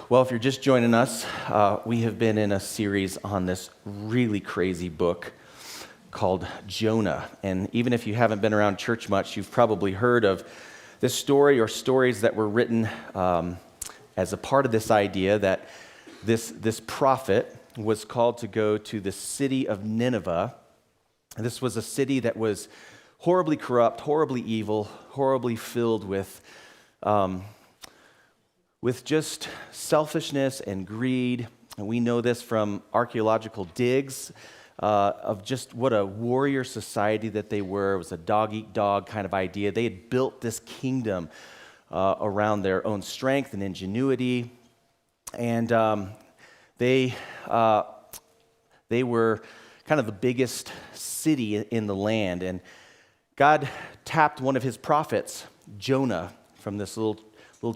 Well, if you're just joining us, we have been in a series on this really crazy book called Jonah. And even if you haven't been around church much, you've probably heard of this story or stories that were written as a part of this idea that this prophet was called to go to the city of Nineveh. And this was a city that was horribly corrupt, horribly evil, horribly filled with just selfishness and greed. And we know this from archaeological digs of just what a warrior society that they were. It was a dog-eat-dog kind of idea. They had built this kingdom around their own strength and ingenuity. And they were kind of the biggest city in the land. And God tapped one of his prophets, Jonah, from this little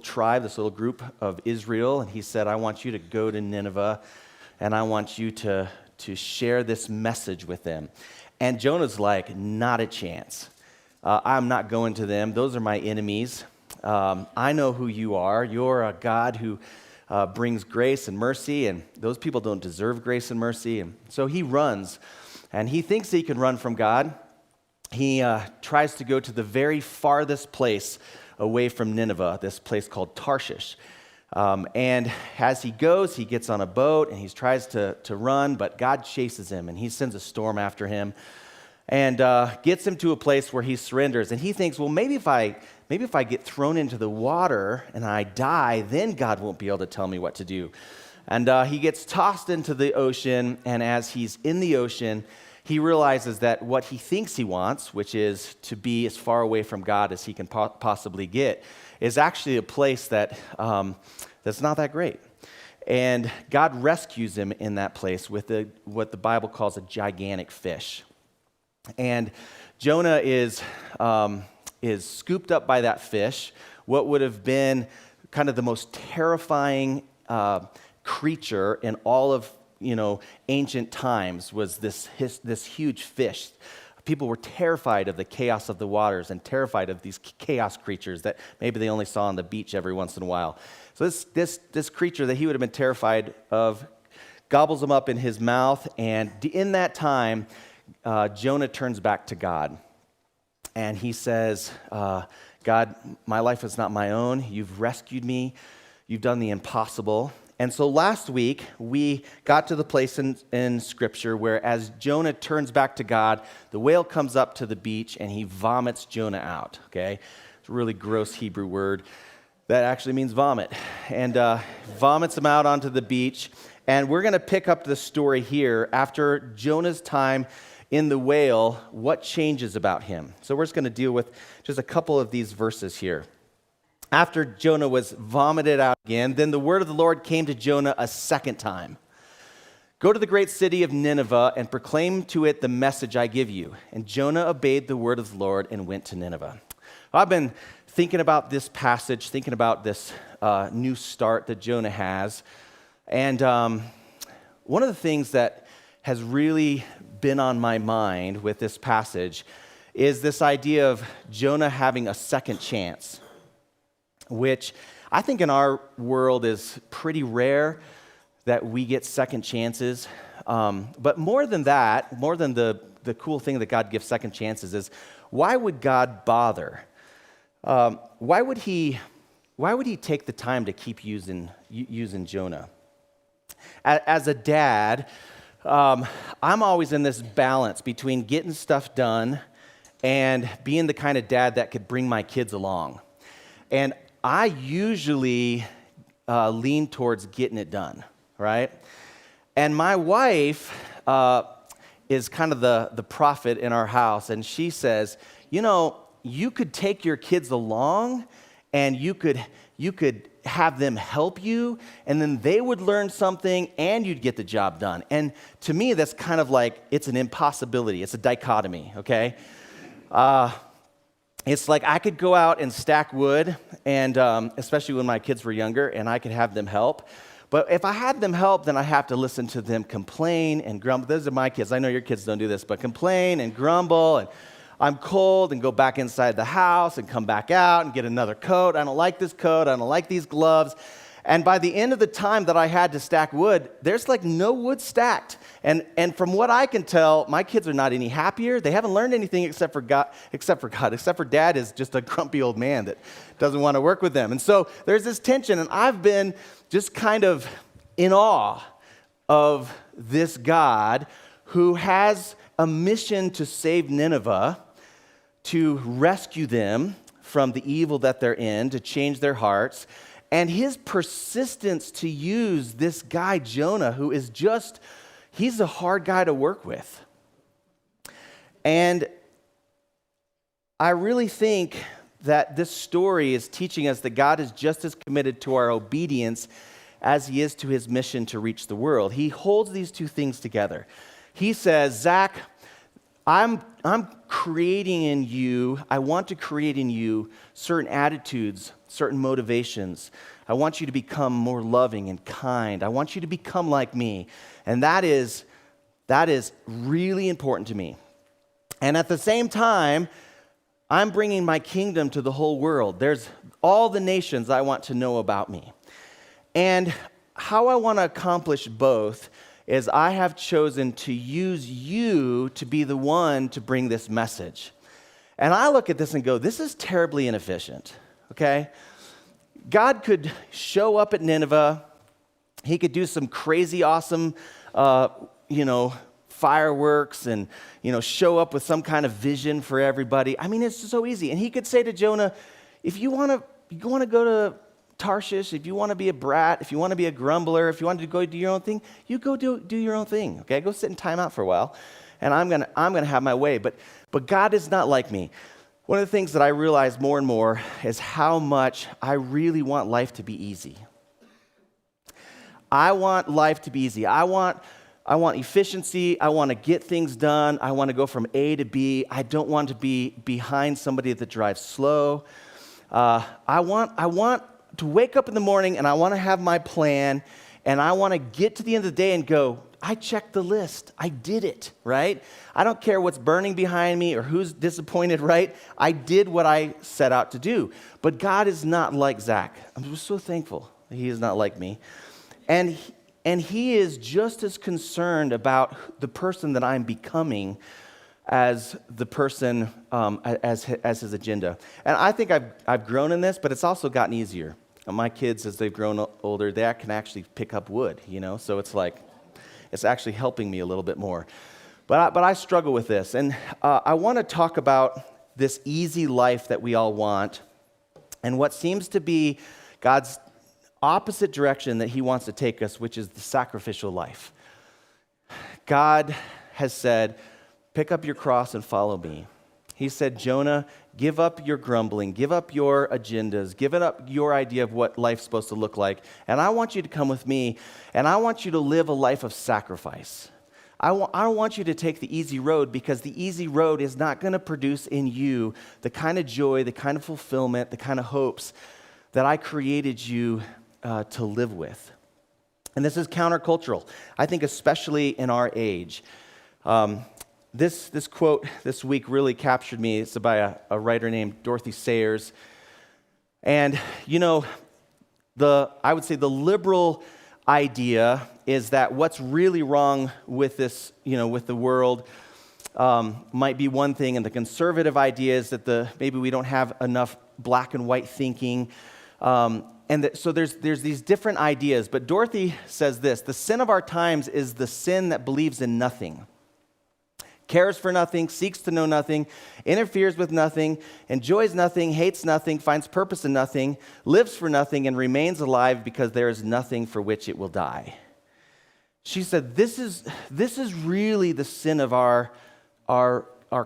tribe, this little group of Israel, and he said, I want you to go to Nineveh, and I want you to share this message with them. And Jonah's like, not a chance. I'm not going to them. Those are my enemies. I know who you are. You're a God who brings grace and mercy, and those people don't deserve grace and mercy. And so he runs, and he thinks he can run from God. He tries to go to the very farthest place away from Nineveh, this place called Tarshish. And as he goes, he gets on a boat and he tries to run, but God chases him and he sends a storm after him and gets him to a place where he surrenders. And he thinks, well, maybe if I get thrown into the water and I die, then God won't be able to tell me what to do. And he gets tossed into the ocean, and as he's in the ocean, he realizes that what he thinks he wants, which is to be as far away from God as he can possibly get, is actually a place that's not that great. And God rescues him in that place with what the Bible calls a gigantic fish. And Jonah is scooped up by that fish, what would have been kind of the most terrifying creature in all of ancient times was this huge fish. People were terrified of the chaos of the waters and terrified of these chaos creatures that maybe they only saw on the beach every once in a while. So this creature that he would have been terrified of gobbles him up in his mouth, and in that time, Jonah turns back to God. And he says, God, my life is not my own. You've rescued me. You've done the impossible. And so last week, we got to the place in Scripture where as Jonah turns back to God, the whale comes up to the beach and he vomits Jonah out, okay? It's a really gross Hebrew word that actually means vomit. And vomits him out onto the beach. And we're going to pick up the story here. After Jonah's time in the whale, what changes about him? So we're just going to deal with just a couple of these verses here. After Jonah was vomited out again, then the word of the Lord came to Jonah a second time. Go to the great city of Nineveh and proclaim to it the message I give you. And Jonah obeyed the word of the Lord and went to Nineveh. I've been thinking about this passage, thinking about this new start that Jonah has. And one of the things that has really been on my mind with this passage is this idea of Jonah having a second chance, which I think in our world is pretty rare that we get second chances. But more than that, more than the cool thing that God gives second chances is, why would God bother? Why would he take the time to keep using Jonah? As a dad, I'm always in this balance between getting stuff done and being the kind of dad that could bring my kids along. And I usually lean towards getting it done, right? And my wife is kind of the prophet in our house, and she says, you could take your kids along, and you could have them help you, and then they would learn something, and you'd get the job done. And to me, that's kind of like, it's an impossibility. It's a dichotomy, okay? It's like I could go out and stack wood, and especially when my kids were younger, and I could have them help. But if I had them help, then I have to listen to them complain and grumble. Those are my kids. I know your kids don't do this, but complain and grumble, and I'm cold, and go back inside the house and come back out and get another coat. I don't like this coat. I don't like these gloves. And by the end of the time that I had to stack wood, there's like no wood stacked. And from what I can tell, my kids are not any happier. They haven't learned anything except for Dad is just a grumpy old man that doesn't want to work with them. And so there's this tension, and I've been just kind of in awe of this God who has a mission to save Nineveh, to rescue them from the evil that they're in, to change their hearts, and his persistence to use this guy, Jonah, who is he's a hard guy to work with. And I really think that this story is teaching us that God is just as committed to our obedience as he is to his mission to reach the world. He holds these two things together. He says, Zach, I'm creating in you, I want to create in you certain attitudes, certain motivations. I want you to become more loving and kind. I want you to become like me. And that is really important to me. And at the same time, I'm bringing my kingdom to the whole world. There's all the nations I want to know about me. And how I want to accomplish both is I have chosen to use you to be the one to bring this message. And I look at this and go, this is terribly inefficient, okay? God could show up at Nineveh. He could do some crazy, awesome, fireworks and, show up with some kind of vision for everybody. I mean, it's just so easy. And he could say to Jonah, if you want to go to Tarshish, if you want to be a brat, if you want to be a grumbler, if you want to go do your own thing, you go do your own thing, okay? Go sit in time out for a while, and I'm gonna have my way. But God is not like me. One of the things that I realize more and more is how much I really want life to be easy. I want life to be easy. I want efficiency. I want to get things done. I want to go from A to B. I don't want to be behind somebody that drives slow. I want to wake up in the morning and I want to have my plan and I want to get to the end of the day and go, I checked the list. I did it, right? I don't care what's burning behind me or who's disappointed, right? I did what I set out to do. But God is not like Zach. I'm just so thankful that he is not like me. And he is just as concerned about the person that I'm becoming as the person, as his agenda. And I think I've grown in this, but it's also gotten easier. My kids, as they've grown older, they can actually pick up wood, so it's like, it's actually helping me a little bit more. But I struggle with this, and I want to talk about this easy life that we all want, and what seems to be God's opposite direction that he wants to take us, which is the sacrificial life. God has said, pick up your cross and follow me. He said, Jonah, give up your grumbling, give up your agendas, give up your idea of what life's supposed to look like, and I want you to come with me, and I want you to live a life of sacrifice. I don't want you to take the easy road, because the easy road is not going to produce in you the kind of joy, the kind of fulfillment, the kind of hopes that I created you to live with. And this is countercultural, I think, especially in our age. This quote this week really captured me. It's by a writer named Dorothy Sayers. And, I would say the liberal idea is that what's really wrong with this, with the world might be one thing, and the conservative idea is that maybe we don't have enough black and white thinking. So there's these different ideas. But Dorothy says this: the sin of our times is the sin that believes in nothing, cares for nothing, seeks to know nothing, interferes with nothing, enjoys nothing, hates nothing, finds purpose in nothing, lives for nothing, and remains alive because there is nothing for which it will die. She said, this is really the sin of our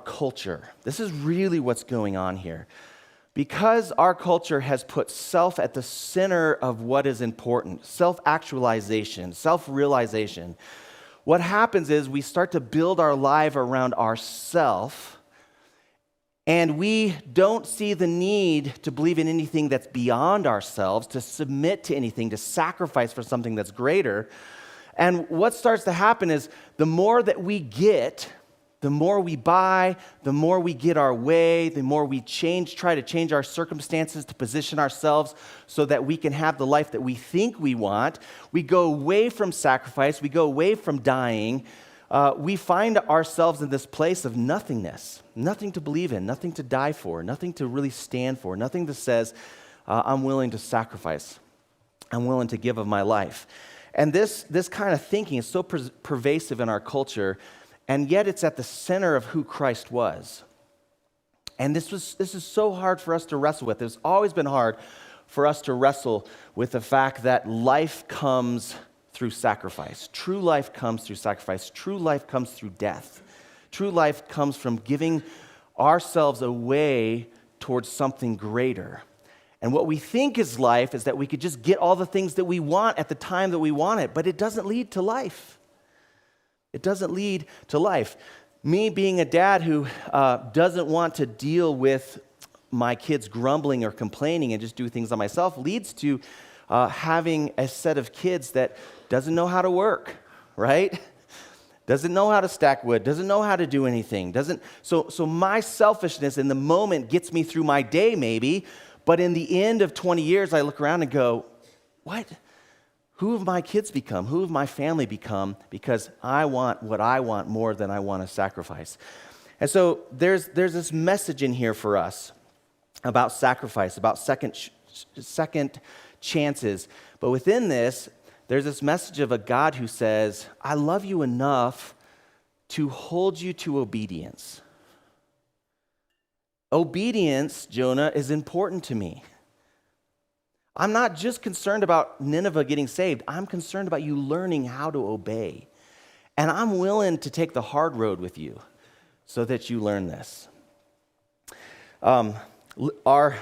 culture. This is really what's going on here. Because our culture has put self at the center of what is important, self-actualization, self-realization, what happens is we start to build our life around ourself, and we don't see the need to believe in anything that's beyond ourselves, to submit to anything, to sacrifice for something that's greater. And what starts to happen is the more that we get, the more we buy, the more we get our way, the more we try to change our circumstances to position ourselves so that we can have the life that we think we want. We go away from sacrifice. We go away from dying. We find ourselves in this place of nothingness, nothing to believe in, nothing to die for, nothing to really stand for, nothing that says, I'm willing to sacrifice. I'm willing to give of my life. And this kind of thinking is so pervasive in our culture, and yet it's at the center of who Christ was. And this is so hard for us to wrestle with. It's always been hard for us to wrestle with the fact that life comes through sacrifice. True life comes through sacrifice. True life comes through death. True life comes from giving ourselves away towards something greater. And what we think is life is that we could just get all the things that we want at the time that we want it, but it doesn't lead to life. It doesn't lead to life. Me being a dad who doesn't want to deal with my kids grumbling or complaining and just do things on myself leads to having a set of kids that doesn't know how to work, right? Doesn't know how to stack wood, doesn't know how to do anything. So my selfishness in the moment gets me through my day maybe, but in the end of 20 years, I look around and go, what? Who have my kids become? Who have my family become? Because I want what I want more than I want to sacrifice. And so there's this message in here for us about sacrifice, about second chances. But within this, there's this message of a God who says, I love you enough to hold you to obedience. Obedience, Jonah, is important to me. I'm not just concerned about Nineveh getting saved. I'm concerned about you learning how to obey. And I'm willing to take the hard road with you so that you learn this. Our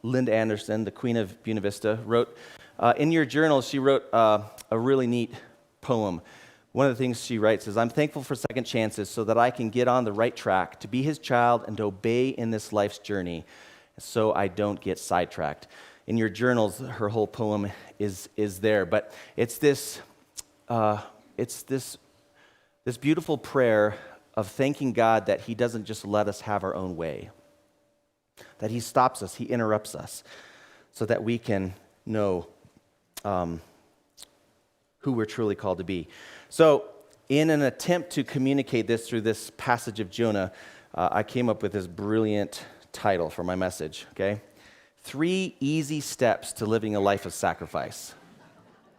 Linda Anderson, the Queen of Buena Vista, wrote, in your journal, she wrote a really neat poem. One of the things she writes is, I'm thankful for second chances so that I can get on the right track, to be his child and to obey in this life's journey so I don't get sidetracked. In your journals, her whole poem is there, but it's this beautiful prayer of thanking God that he doesn't just let us have our own way, that he stops us, he interrupts us, so that we can know who we're truly called to be. So in an attempt to communicate this through this passage of Jonah, I came up with this brilliant title for my message, okay? 3 easy steps to living a life of sacrifice.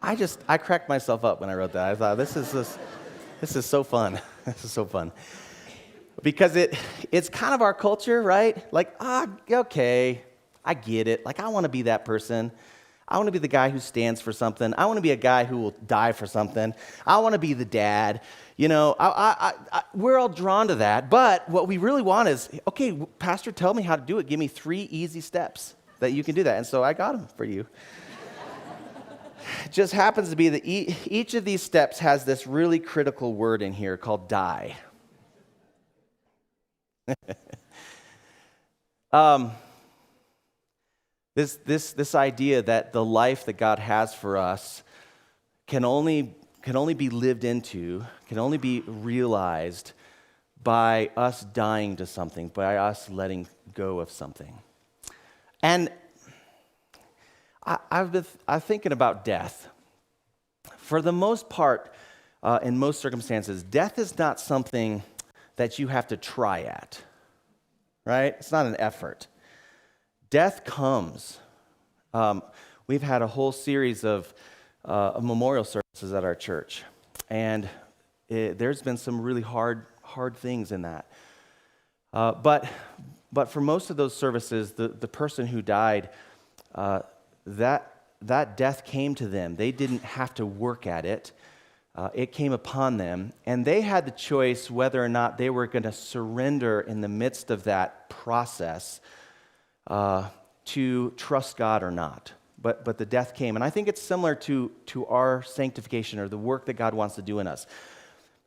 I cracked myself up when I wrote that. I thought, this is so fun. This is so fun. Because it's kind of our culture, right? Like, okay, I get it. Like, I want to be that person. I want to be the guy who stands for something. I want to be a guy who will die for something. I want to be the dad. You know, we're all drawn to that. But what we really want is, okay, Pastor, tell me how to do it. Give me 3 easy steps that you can do that. And so I got them for you. It just happens to be that each of these steps has this really critical word in here called die. This idea that the life that God has for us can only be lived into, can only be realized by us dying to something, by us letting go of something. And I'm thinking about death. For the most part, in most circumstances, death is not something that you have to try at, right? It's not an effort. Death comes. We've had a whole series of memorial services at our church, and there's been some really hard things in that. But for most of those services, the person who died, that death came to them. They didn't have to work at it. It came upon them, and they had the choice whether or not they were going to surrender in the midst of that process to trust God or not. But the death came, and I think it's similar to our sanctification or the work that God wants to do in us.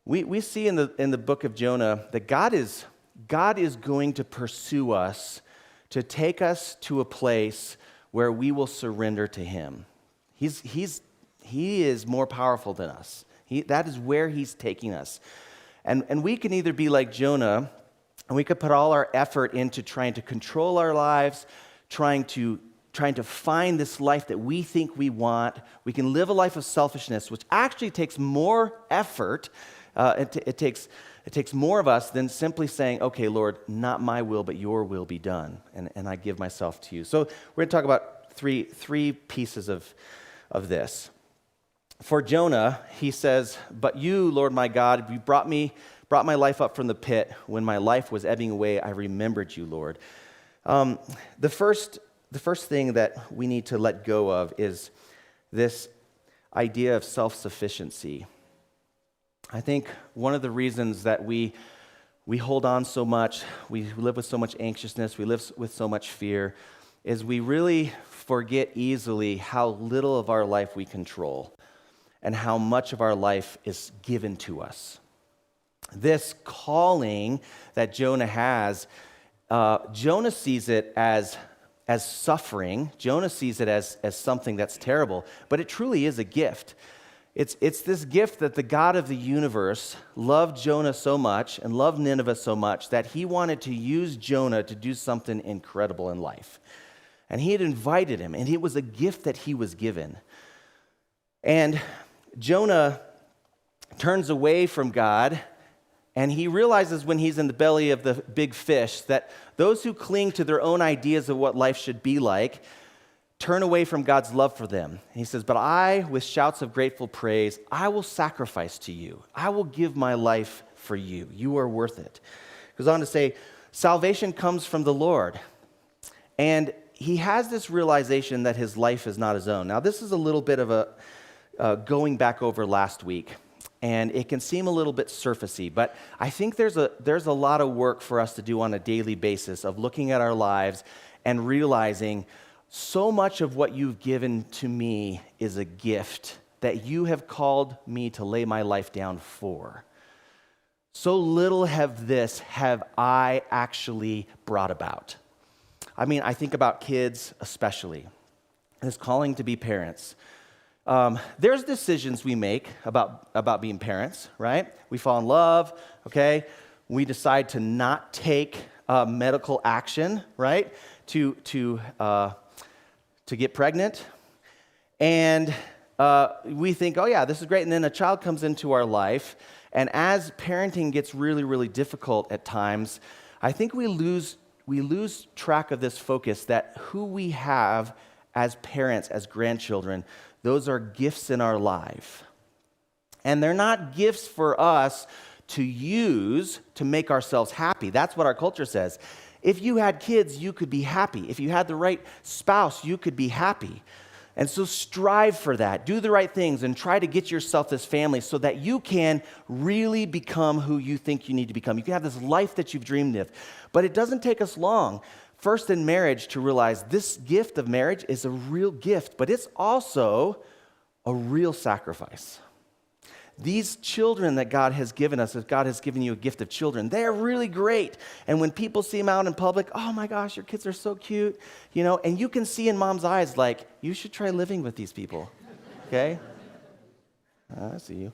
We see in the book of Jonah that God is going to pursue us to take us to a place where we will surrender to Him. He is more powerful than us. That is where He's taking us. And we can either be like Jonah, and we could put all our effort into trying to control our lives, trying to find this life that we think we want. We can live a life of selfishness, which actually takes more effort. It takes more of us than simply saying, okay, Lord, not my will, but your will be done. And I give myself to you. So we're going to talk about three pieces of this. For Jonah, he says, but you, Lord my God, you brought my life up from the pit. When my life was ebbing away, I remembered you, Lord. The first thing that we need to let go of is this idea of self-sufficiency. I think one of the reasons that we hold on so much, we live with so much anxiousness, we live with so much fear, is we really forget easily how little of our life we control and how much of our life is given to us. This calling that Jonah has, Jonah sees it as suffering. Jonah sees it as something that's terrible, but it truly is a gift. It's this gift that the God of the universe loved Jonah so much and loved Nineveh so much that he wanted to use Jonah to do something incredible in life. And he had invited him, and it was a gift that he was given. And Jonah turns away from God, and he realizes when he's in the belly of the big fish that those who cling to their own ideas of what life should be like turn away from God's love for them. And he says, but I, with shouts of grateful praise, I will sacrifice to you. I will give my life for you. You are worth it. He goes on to say, salvation comes from the Lord. And he has this realization that his life is not his own. Now, this is a little bit of a going back over last week, and it can seem a little bit surfacey, but I think there's a lot of work for us to do on a daily basis of looking at our lives and realizing so much of what you've given to me is a gift that you have called me to lay my life down for. So little have I actually brought about. I mean, I think about kids especially, this calling to be parents. There's decisions we make about being parents, right? We fall in love, okay? We decide to not take medical action, right? To get pregnant, and we think, oh yeah, this is great. And then a child comes into our life, and as parenting gets really, really difficult at times, I think we lose track of this focus that who we have as parents, as grandchildren, those are gifts in our life. And they're not gifts for us to use to make ourselves happy. That's what our culture says. If you had kids, you could be happy. If you had the right spouse, you could be happy. And so strive for that. Do the right things and try to get yourself this family so that you can really become who you think you need to become. You can have this life that you've dreamed of. But it doesn't take us long, first in marriage, to realize this gift of marriage is a real gift, but it's also a real sacrifice. These children that God has given us, as God has given you a gift of children, they're really great. And when people see them out in public, oh my gosh, your kids are so cute, and you can see in mom's eyes, like, you should try living with these people, okay? I see you.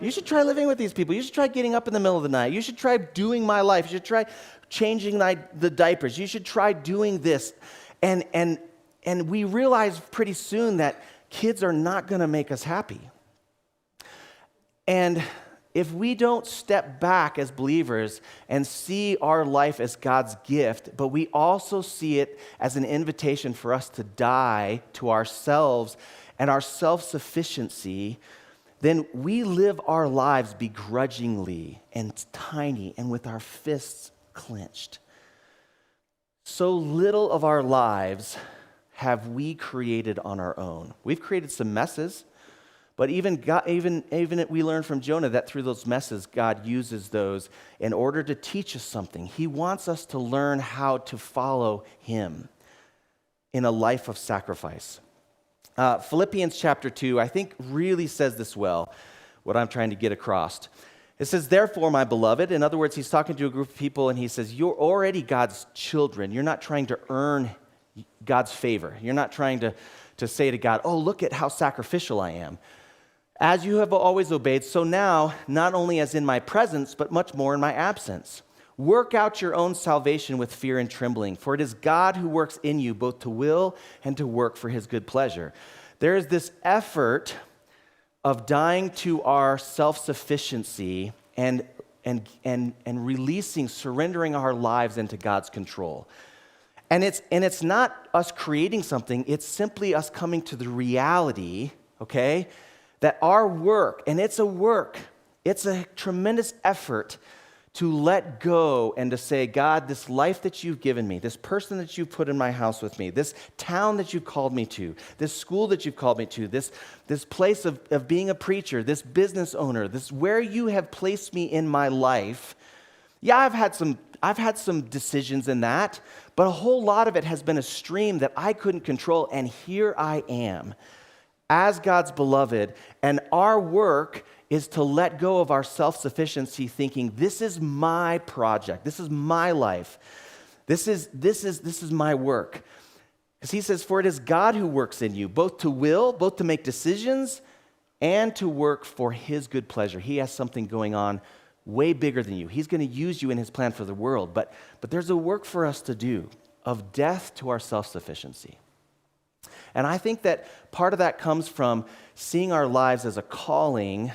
You should try living with these people. You should try getting up in the middle of the night. You should try doing my life. You should try changing the diapers. You should try doing this. And we realize pretty soon that kids are not going to make us happy. And if we don't step back as believers and see our life as God's gift, but we also see it as an invitation for us to die to ourselves and our self-sufficiency, then we live our lives begrudgingly and tiny and with our fists clenched. So little of our lives have we created on our own. We've created some messes. But even we learn from Jonah that through those messes, God uses those in order to teach us something. He wants us to learn how to follow him in a life of sacrifice. Philippians chapter 2, I think, really says this well, what I'm trying to get across. It says, therefore, my beloved, in other words, he's talking to a group of people, and he says, you're already God's children. You're not trying to earn God's favor. You're not trying to say to God, oh, look at how sacrificial I am. As you have always obeyed, so now, not only as in my presence, but much more in my absence. Work out your own salvation with fear and trembling, for it is God who works in you both to will and to work for his good pleasure. There is this effort of dying to our self-sufficiency and releasing, surrendering our lives into God's control. And it's not us creating something, it's simply us coming to the reality, okay, that our work, and it's a tremendous effort to let go and to say, God, this life that you've given me, this person that you've put in my house with me, this town that you've called me to, this school that you've called me to, this place of being a preacher, this business owner, this where you have placed me in my life. Yeah, I've had some decisions in that, but a whole lot of it has been a stream that I couldn't control, and here I am as God's beloved, and our work is to let go of our self-sufficiency, thinking, this is my project, this is my life, this is my work. Because he says, for it is God who works in you, both to make decisions, and to work for his good pleasure. He has something going on way bigger than you. He's going to use you in his plan for the world, but there's a work for us to do of death to our self-sufficiency. And I think that part of that comes from seeing our lives as a calling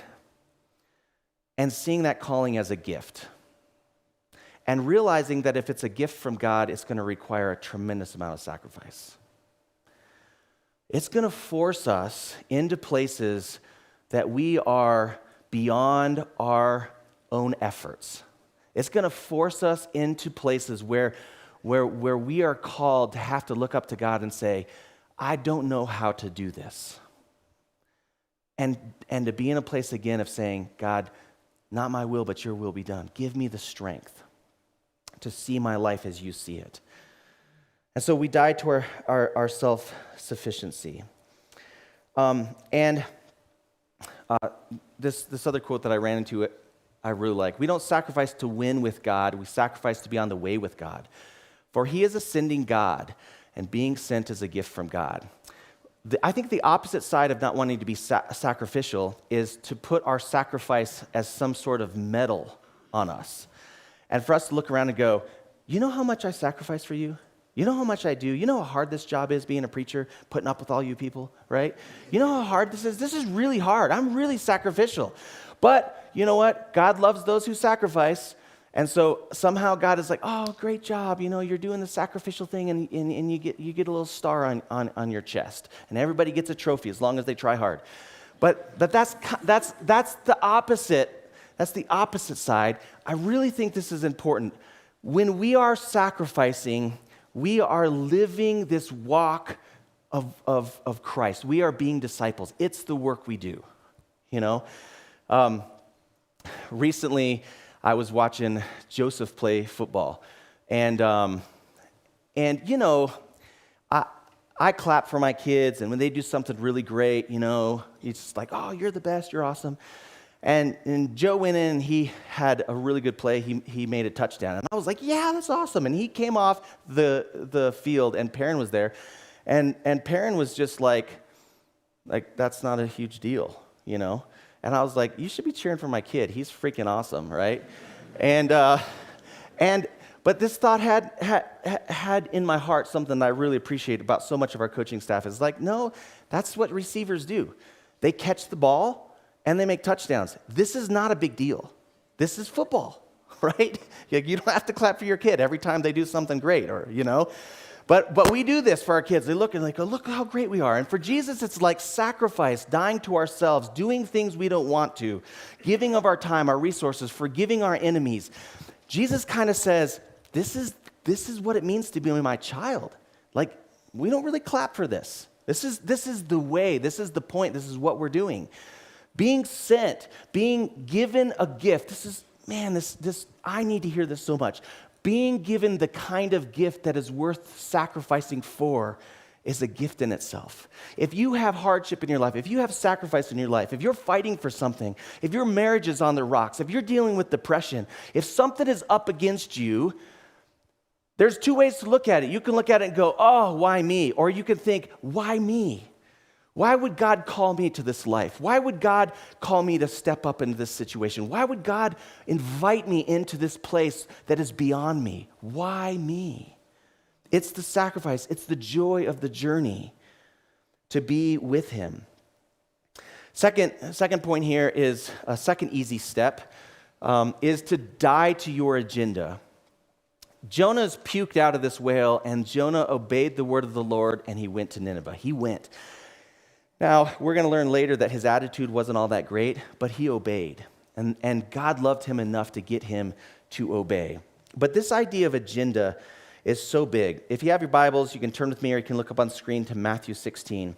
and seeing that calling as a gift. And realizing that if it's a gift from God, it's going to require a tremendous amount of sacrifice. It's going to force us into places that we are beyond our own efforts. It's going to force us into places where we are called to have to look up to God and say, I don't know how to do this. And to be in a place again of saying, God, not my will, but your will be done. Give me the strength to see my life as you see it. And so we die to our self-sufficiency. This other quote that I ran into, I really like. We don't sacrifice to win with God. We sacrifice to be on the way with God. For he is a sending God, and being sent is a gift from God. I think the opposite side of not wanting to be sacrificial is to put our sacrifice as some sort of medal on us. And for us to look around and go, you know how much I sacrifice for you? You know how much I do? You know how hard this job is being a preacher, putting up with all you people, right? You know how hard this is? This is really hard. I'm really sacrificial. But you know what? God loves those who sacrifice. And so somehow God is like, oh, great job. You know, you're doing the sacrificial thing, and you get a little star on your chest. And everybody gets a trophy as long as they try hard. But that's the opposite. That's the opposite side. I really think this is important. When we are sacrificing, we are living this walk of Christ. We are being disciples. It's the work we do, you know. Recently, I was watching Joseph play football, and you know, I clap for my kids, and when they do something really great, you know, it's just like, oh, you're the best, you're awesome. And Joe went in, and he had a really good play. He made a touchdown, and I was like, yeah, that's awesome. And he came off the field, and Perrin was there, and Perrin was just like that's not a huge deal, you know. And I was like, you should be cheering for my kid. He's freaking awesome, right? But this thought had in my heart something that I really appreciate about so much of our coaching staff is like, no, that's what receivers do. They catch the ball and they make touchdowns. This is not a big deal. This is football, right? You don't have to clap for your kid every time they do something great, or you know. But we do this for our kids. They look and go, look how great we are. And for Jesus, it's like sacrifice, dying to ourselves, doing things we don't want to, giving of our time, our resources, forgiving our enemies. Jesus kind of says, this is what it means to be my child. Like, we don't really clap for this. This is the way. This is the point. This is what we're doing. Being sent, being given a gift. This I need to hear this so much. Being given the kind of gift that is worth sacrificing for is a gift in itself. If you have hardship in your life, if you have sacrifice in your life, if you're fighting for something, if your marriage is on the rocks, if you're dealing with depression, if something is up against you, there's two ways to look at it. You can look at it and go, oh, why me? Or you can think, why me? Why would God call me to this life? Why would God call me to step up into this situation? Why would God invite me into this place that is beyond me? Why me? It's the sacrifice. It's the joy of the journey to be with him. Second point here is a second easy step is to die to your agenda. Jonah's puked out of this whale, and Jonah obeyed the word of the Lord, and he went to Nineveh. He went. Now, we're going to learn later that his attitude wasn't all that great, but he obeyed. And God loved him enough to get him to obey. But this idea of agenda is so big. If you have your Bibles, you can turn with me, or you can look up on screen to Matthew 16.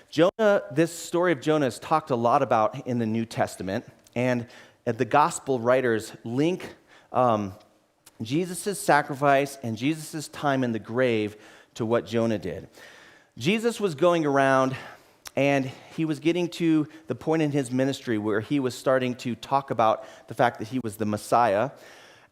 Jonah, this story of Jonah is talked a lot about in the New Testament, and the gospel writers link Jesus' sacrifice and Jesus' time in the grave to what Jonah did. Jesus was going around, and he was getting to the point in his ministry where he was starting to talk about the fact that he was the Messiah.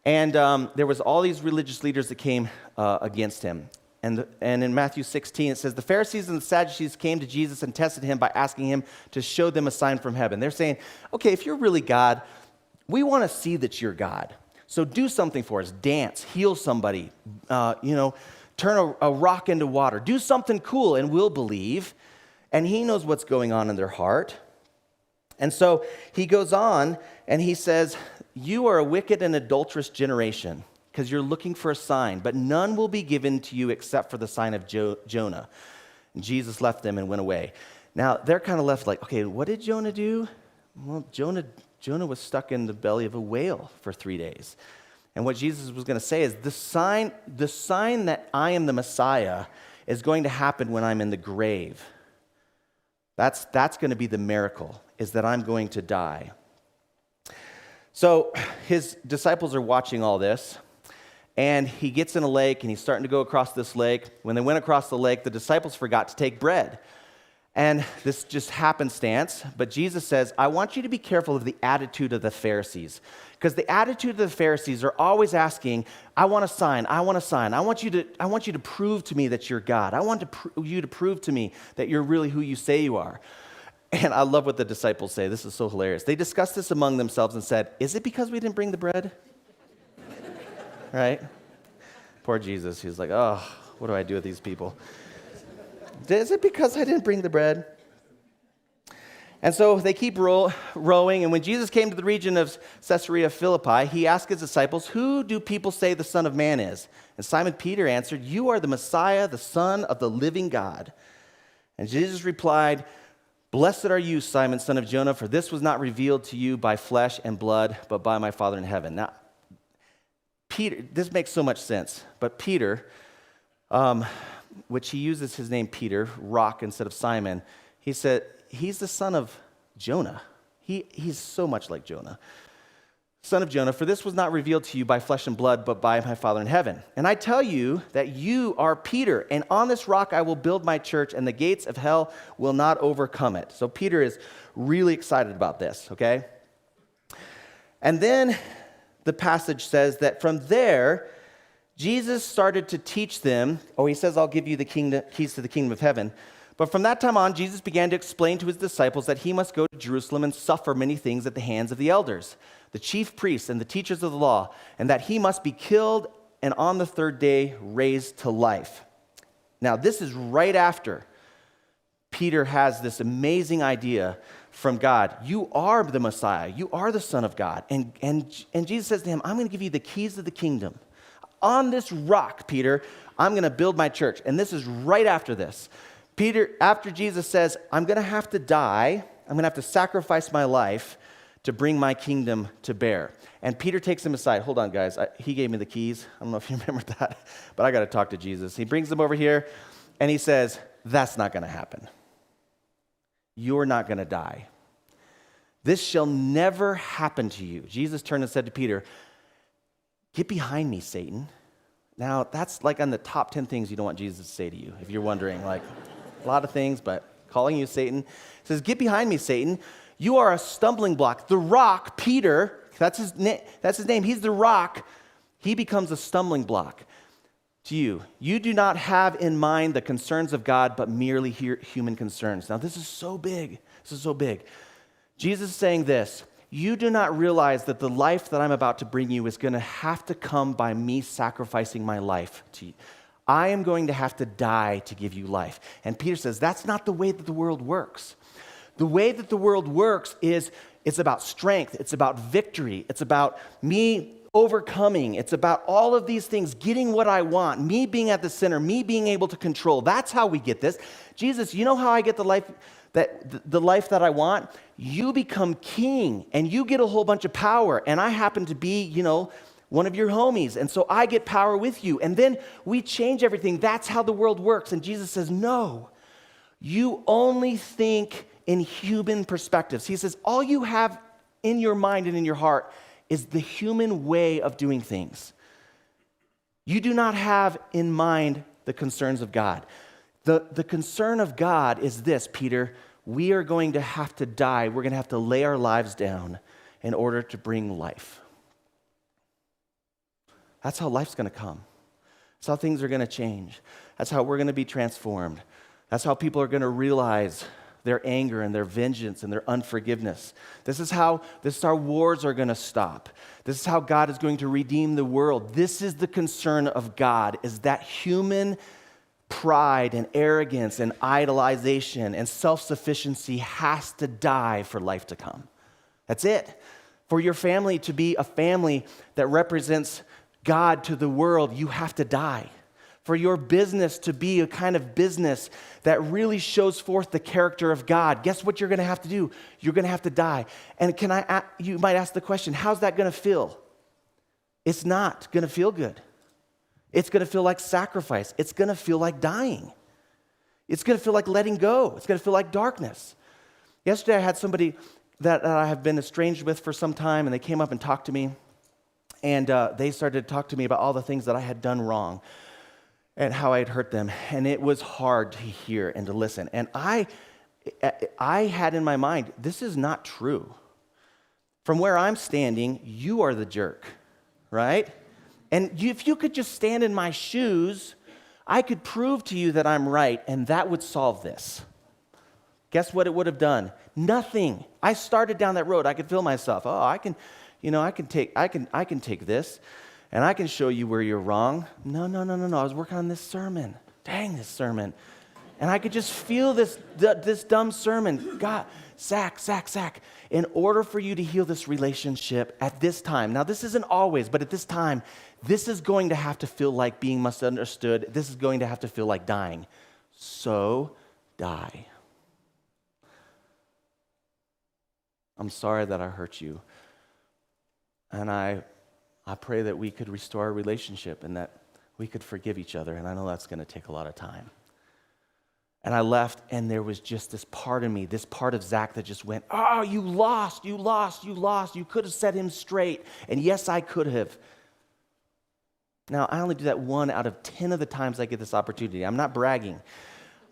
And there was all these religious leaders that came against him. And in Matthew 16, it says, the Pharisees and the Sadducees came to Jesus and tested him by asking him to show them a sign from heaven. They're saying, okay, if you're really God, we want to see that you're God. So do something for us. Dance, heal somebody, turn a rock into water. Do something cool and we'll believe. And he knows what's going on in their heart. And so he goes on and he says, you are a wicked and adulterous generation because you're looking for a sign, but none will be given to you except for the sign of Jonah. And Jesus left them and went away. Now, they're kind of left like, okay, what did Jonah do? Well, Jonah was stuck in the belly of a whale for 3 days. And what Jesus was going to say is the sign that I am the Messiah is going to happen when I'm in the grave. That's going to be the miracle, is that I'm going to die. So his disciples are watching all this, and he gets in a lake, and he's starting to go across this lake. When they went across the lake, the disciples forgot to take bread. And this just happenstance, but Jesus says, I want you to be careful of the attitude of the Pharisees. Because the attitude of the Pharisees are always asking, I want a sign, I want a sign. I want you to prove to me that you're God. I want you to prove to me that you're really who you say you are. And I love what the disciples say. This is so hilarious. They discussed this among themselves and said, is it because we didn't bring the bread? Right? Poor Jesus. He's like, oh, what do I do with these people? Is it because I didn't bring the bread? And so they keep rowing, and when Jesus came to the region of Caesarea Philippi, he asked his disciples, who do people say the Son of Man is? And Simon Peter answered, you are the Messiah, the Son of the living God. And Jesus replied, blessed are you, Simon, son of Jonah, for this was not revealed to you by flesh and blood, but by my Father in heaven. Now, Peter, this makes so much sense, but Peter, which he uses his name Peter, rock instead of Simon, he said, he's the son of Jonah. He's so much like Jonah. Son of Jonah, for this was not revealed to you by flesh and blood, but by my Father in heaven. And I tell you that you are Peter, and on this rock I will build my church, and the gates of hell will not overcome it. So Peter is really excited about this, okay? And then the passage says that from there, Jesus started to teach them, he says, I'll give you the keys to the kingdom of heaven. But from that time on, Jesus began to explain to his disciples that he must go to Jerusalem and suffer many things at the hands of the elders, the chief priests, and the teachers of the law, and that he must be killed and on the third day raised to life. Now, this is right after Peter has this amazing idea from God. You are the Messiah. You are the Son of God. And Jesus says to him, I'm going to give you the keys of the kingdom. On this rock, Peter, I'm going to build my church. And this is right after this. Peter, after Jesus says, I'm going to have to die, I'm going to have to sacrifice my life to bring my kingdom to bear. And Peter takes him aside. Hold on, guys. He gave me the keys. I don't know if you remember that, but I got to talk to Jesus. He brings them over here, and he says, that's not going to happen. You're not going to die. This shall never happen to you. Jesus turned and said to Peter, get behind me, Satan. Now, that's like on the top 10 things you don't want Jesus to say to you, if you're wondering. Like, a lot of things, but calling you Satan. He says, get behind me, Satan. You are a stumbling block. The rock, Peter, that's his name. He's the rock. He becomes a stumbling block. to you. You do not have in mind the concerns of God, but merely human concerns. Now, this is so big. This is so big. Jesus is saying this: you do not realize that the life that I'm about to bring you is going to have to come by me sacrificing my life to you. I am going to have to die to give you life. And Peter says, that's not the way that the world works. The way that the world works is it's about strength. It's about victory. It's about me overcoming. It's about all of these things, getting what I want, me being at the center, me being able to control. That's how we get this. Jesus, you know how I get the life that I want? You become king and you get a whole bunch of power, and I happen to be, one of your homies, and so I get power with you, and then we change everything. That's how the world works. And Jesus says, no, you only think in human perspectives. He says, all you have in your mind and in your heart is the human way of doing things. You do not have in mind the concerns of God. The concern of God is this, Peter: we are going to have to die. We're going to have to lay our lives down in order to bring life. That's how life's going to come. That's how things are going to change. That's how we're going to be transformed. That's how people are going to realize their anger and their vengeance and their unforgiveness. This is how our wars are going to stop. This is how God is going to redeem the world. This is the concern of God, is that human pride and arrogance and idolization and self-sufficiency has to die for life to come. That's it. For your family to be a family that represents God to the world, you have to die. For your business to be a kind of business that really shows forth the character of God, guess what you're going to have to do? You're going to have to die. And you might ask the question, how's that going to feel? It's not going to feel good. It's going to feel like sacrifice. It's going to feel like dying. It's going to feel like letting go. It's going to feel like darkness. Yesterday I had somebody that I have been estranged with for some time, and they came up and talked to me. And they started to talk to me about all the things that I had done wrong and how I had hurt them. And it was hard to hear and to listen. And I had in my mind, this is not true. From where I'm standing, you are the jerk, right? And if you could just stand in my shoes, I could prove to you that I'm right, and that would solve this. Guess what it would have done? Nothing. I started down that road. I could feel myself. Oh, I can take this, and I can show you where you're wrong. No. I was working on this sermon. Dang, this sermon. And I could just feel this dumb sermon. God, Zach, in order for you to heal this relationship at this time, now this isn't always, but at this time, this is going to have to feel like being misunderstood. This is going to have to feel like dying. So die. I'm sorry that I hurt you. And I pray that we could restore our relationship and that we could forgive each other. And I know that's going to take a lot of time. And I left, and there was just this part of me, this part of Zach that just went, oh, you lost. You could have set him straight. And yes, I could have. Now, I only do that 1 out of 10 of the times I get this opportunity. I'm not bragging.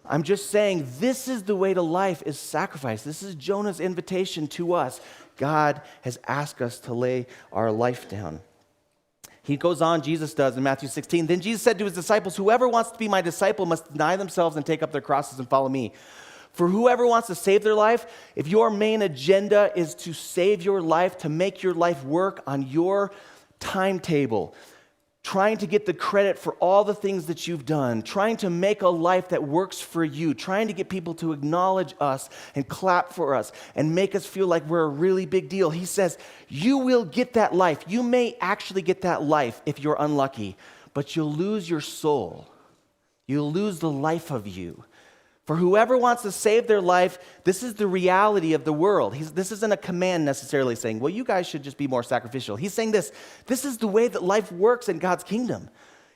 I'm just saying this is the way to life, is sacrifice. This is Jonah's invitation to us. God has asked us to lay our life down. He goes on, Jesus does, in Matthew 16. Then Jesus said to his disciples, whoever wants to be my disciple must deny themselves and take up their crosses and follow me. For whoever wants to save their life, if your main agenda is to save your life, to make your life work on your timetable, trying to get the credit for all the things that you've done, trying to make a life that works for you, trying to get people to acknowledge us and clap for us and make us feel like we're a really big deal. He says, you will get that life. You may actually get that life if you're unlucky, but you'll lose your soul. You'll lose the life of you. For whoever wants to save their life, this is the reality of the world. This isn't a command necessarily saying, well, you guys should just be more sacrificial. He's saying this is the way that life works in God's kingdom.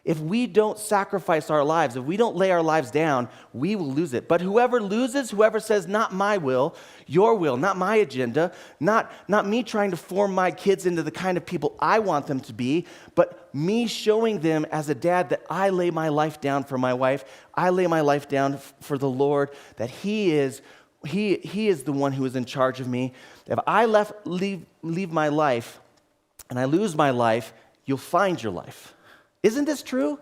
If we don't sacrifice our lives, if we don't lay our lives down, we will lose it. But whoever loses, whoever says, not my will, your will, not my agenda, not me trying to form my kids into the kind of people I want them to be, but me showing them as a dad that I lay my life down for my wife, I lay my life down for the Lord, that He is the one who is in charge of me. If I leave my life and I lose my life, you'll find your life. Isn't this true?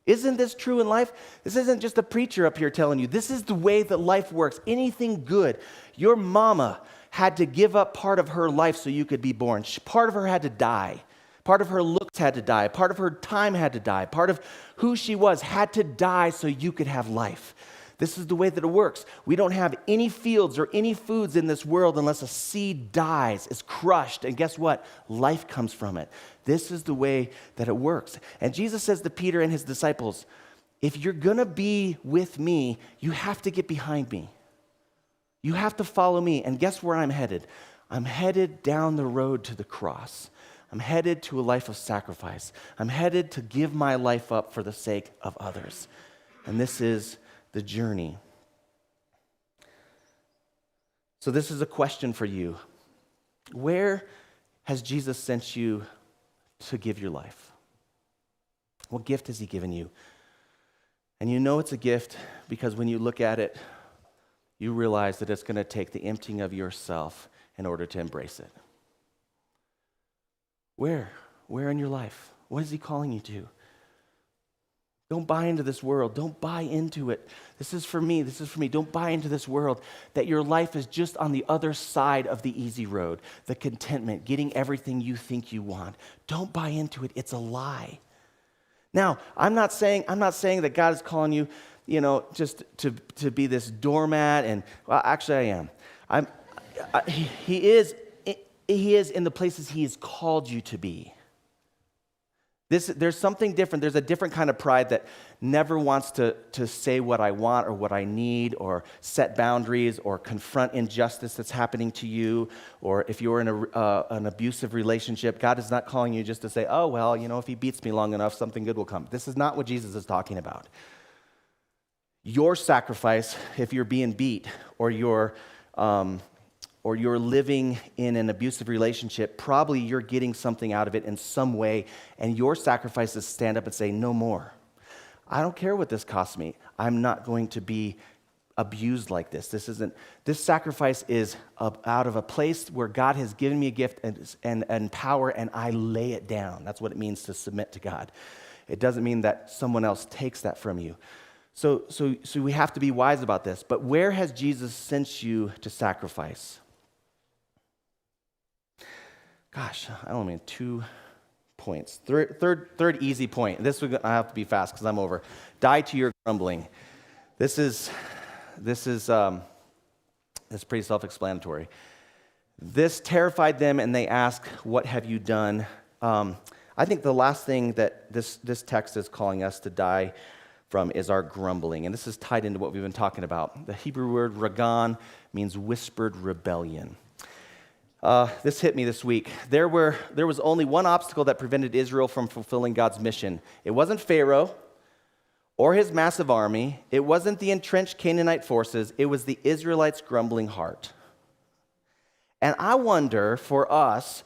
Isn't this true in life? This isn't just a preacher up here telling you. This is the way that life works. Anything good. Your mama had to give up part of her life so you could be born. Part of her had to die. Part of her looks had to die. Part of her time had to die. Part of who she was had to die so you could have life. This is the way that it works. We don't have any fields or any foods in this world unless a seed dies, is crushed, and guess what? Life comes from it. This is the way that it works. And Jesus says to Peter and his disciples, if you're going to be with me, you have to get behind me. You have to follow me. And guess where I'm headed? I'm headed down the road to the cross. I'm headed to a life of sacrifice. I'm headed to give my life up for the sake of others. And this is the journey. So this is a question for you. Where has Jesus sent you to give your life? What gift has he given you? And you know it's a gift because when you look at it, you realize that it's going to take the emptying of yourself in order to embrace it. Where? Where in your life? What is he calling you to? Don't buy into this world. Don't buy into it. This is for me. This is for me. Don't buy into this world that your life is just on the other side of the easy road, the contentment, getting everything you think you want. Don't buy into it. It's a lie. Now, I'm not saying that God is calling you, just to be this doormat. And well, actually, I am. He is in the places he has called you to be. There's something different. There's a different kind of pride that never wants to say what I want or what I need or set boundaries or confront injustice that's happening to you. Or if you're in an abusive relationship, God is not calling you just to say, oh, well, if he beats me long enough, something good will come. This is not what Jesus is talking about. Your sacrifice, if you're being beat or you're living in an abusive relationship, probably you're getting something out of it in some way, and your sacrifice is stand up and say, no more. I don't care what this costs me. I'm not going to be abused like this. This sacrifice is out of a place where God has given me a gift and power, and I lay it down. That's what it means to submit to God. It doesn't mean that someone else takes that from you. So we have to be wise about this. But where has Jesus sent you to sacrifice? Gosh, I only mean 2 points. Third easy point. I have to be fast because I'm over. Die to your grumbling. This is pretty self-explanatory. This terrified them, and they ask, "What have you done?" I think the last thing that this text is calling us to die from is our grumbling, and this is tied into what we've been talking about. The Hebrew word ragan means whispered rebellion. This hit me this week. There was only one obstacle that prevented Israel from fulfilling God's mission. It wasn't Pharaoh or his massive army. It wasn't the entrenched Canaanite forces. It was the Israelites' grumbling heart. And I wonder for us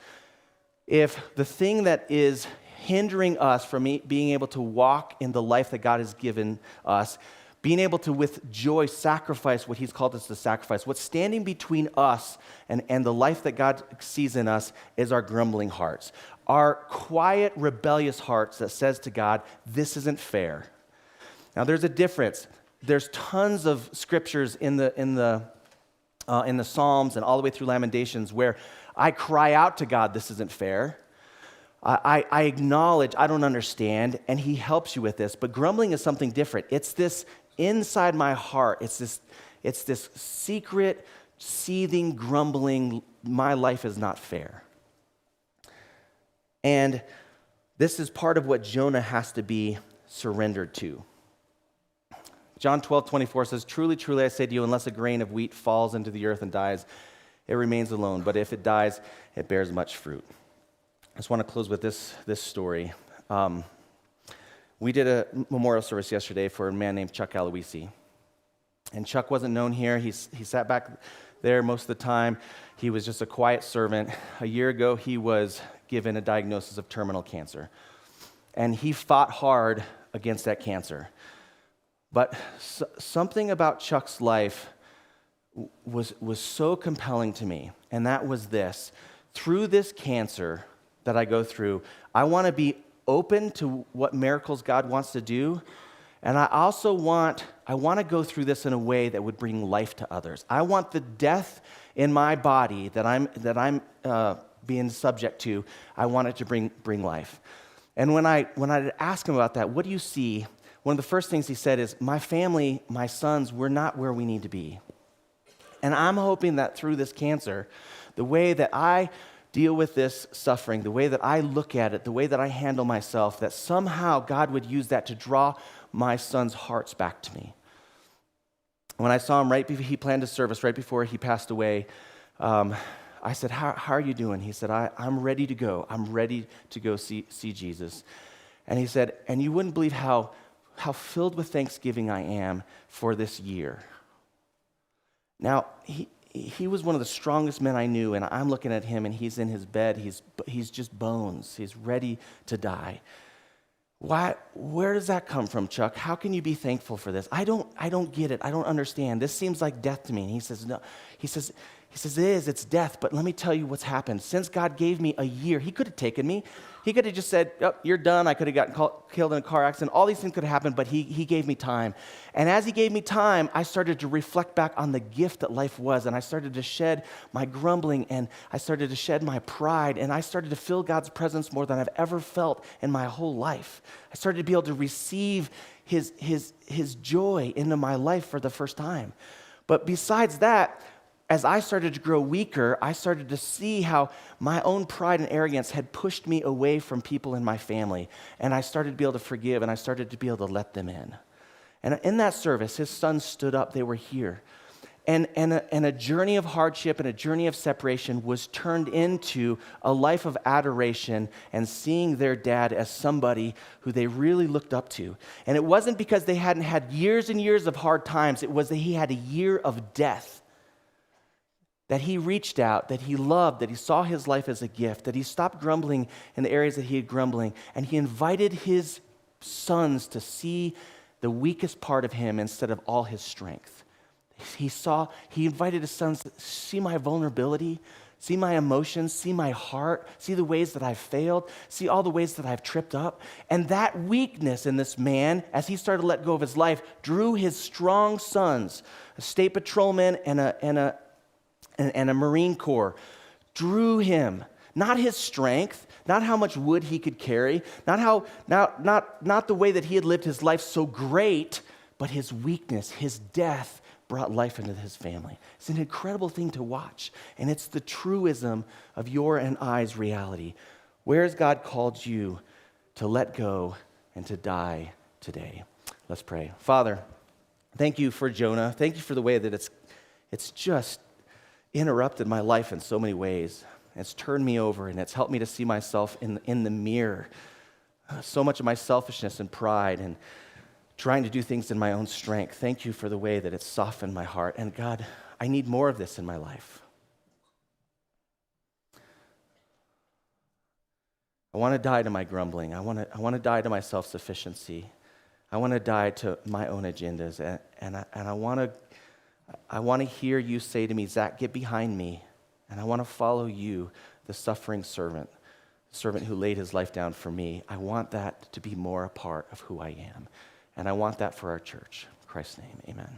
if the thing that is hindering us from being able to walk in the life that God has given us, being able to with joy sacrifice what he's called us to sacrifice, what's standing between us and the life that God sees in us is our grumbling hearts. Our quiet, rebellious hearts that says to God, this isn't fair. Now there's a difference. There's tons of scriptures in the Psalms and all the way through Lamentations where I cry out to God, this isn't fair. I acknowledge I don't understand, and he helps you with this. But grumbling is something different. It's this inside my heart. It's this secret, seething, grumbling, my life is not fair. And this is part of what Jonah has to be surrendered to. John 12:24 says, "Truly, truly, I say to you, unless a grain of wheat falls into the earth and dies, it remains alone. But if it dies, it bears much fruit." I just want to close with this story. We did a memorial service yesterday for a man named Chuck Aloisi. And Chuck wasn't known here. He sat back there most of the time. He was just a quiet servant. A year ago, he was given a diagnosis of terminal cancer. And he fought hard against that cancer. But something about Chuck's life was so compelling to me, and that was this. Through this cancer that I go through, I want to be open to what miracles God wants to do. And I also want to go through this in a way that would bring life to others. I want the death in my body that I'm being subject to, I want it to bring life. And when I asked him about that, what do you see? One of the first things he said is, my family, my sons, we're not where we need to be. And I'm hoping that through this cancer, the way that I deal with this suffering, the way that I look at it, the way that I handle myself, that somehow God would use that to draw my sons' hearts back to me. When I saw him right before he planned a service, right before he passed away, I said, how are you doing? He said, I'm ready to go. I'm ready to go see Jesus. And he said, and you wouldn't believe how filled with thanksgiving I am for this year. Now, he was one of the strongest men I knew, and I'm looking at him, and he's in his bed. He's just bones. He's ready to die. Where does that come from, Chuck? How can you be thankful for this? I don't get it. I don't understand. This seems like death to me. And he says, no. He says, it's death, but let me tell you what's happened. Since God gave me a year, he could have taken me. He could have just said, oh, you're done. I could have gotten killed in a car accident. All these things could have happened, but he gave me time. And as he gave me time, I started to reflect back on the gift that life was, and I started to shed my grumbling, and I started to shed my pride, and I started to feel God's presence more than I've ever felt in my whole life. I started to be able to receive his joy into my life for the first time. But besides that, as I started to grow weaker, I started to see how my own pride and arrogance had pushed me away from people in my family. And I started to be able to forgive, and I started to be able to let them in. And in that service, his sons stood up. They were here. And a journey of hardship and a journey of separation was turned into a life of adoration and seeing their dad as somebody who they really looked up to. And it wasn't because they hadn't had years and years of hard times. It was that he had a year of death. That he reached out, that he loved, that he saw his life as a gift, that he stopped grumbling in the areas that he had grumbling, and he invited his sons to see the weakest part of him instead of all his strength. He invited his sons to see my vulnerability, see my emotions, see my heart, see the ways that I've failed, see all the ways that I've tripped up. And that weakness in this man, as he started to let go of his life, drew his strong sons, a state patrolman and a Marine Corps, drew him. Not his strength, not how much wood he could carry, not the way that he had lived his life so great, but his weakness, his death brought life into his family. It's an incredible thing to watch, and it's the truism of your and I's reality. Where has God called you to let go and to die today? Let's pray. Father, thank you for Jonah. Thank you for the way that it's just interrupted my life in so many ways. It's turned me over, and it's helped me to see myself in the mirror. So much of my selfishness and pride and trying to do things in my own strength. Thank you for the way that it's softened my heart. And God, I need more of this in my life. I want to die to my grumbling. I want to die to my self-sufficiency. I want to die to my own agendas. And I want to hear you say to me, Zach, get behind me. And I want to follow you, the suffering servant who laid his life down for me. I want that to be more a part of who I am. And I want that for our church. In Christ's name, amen.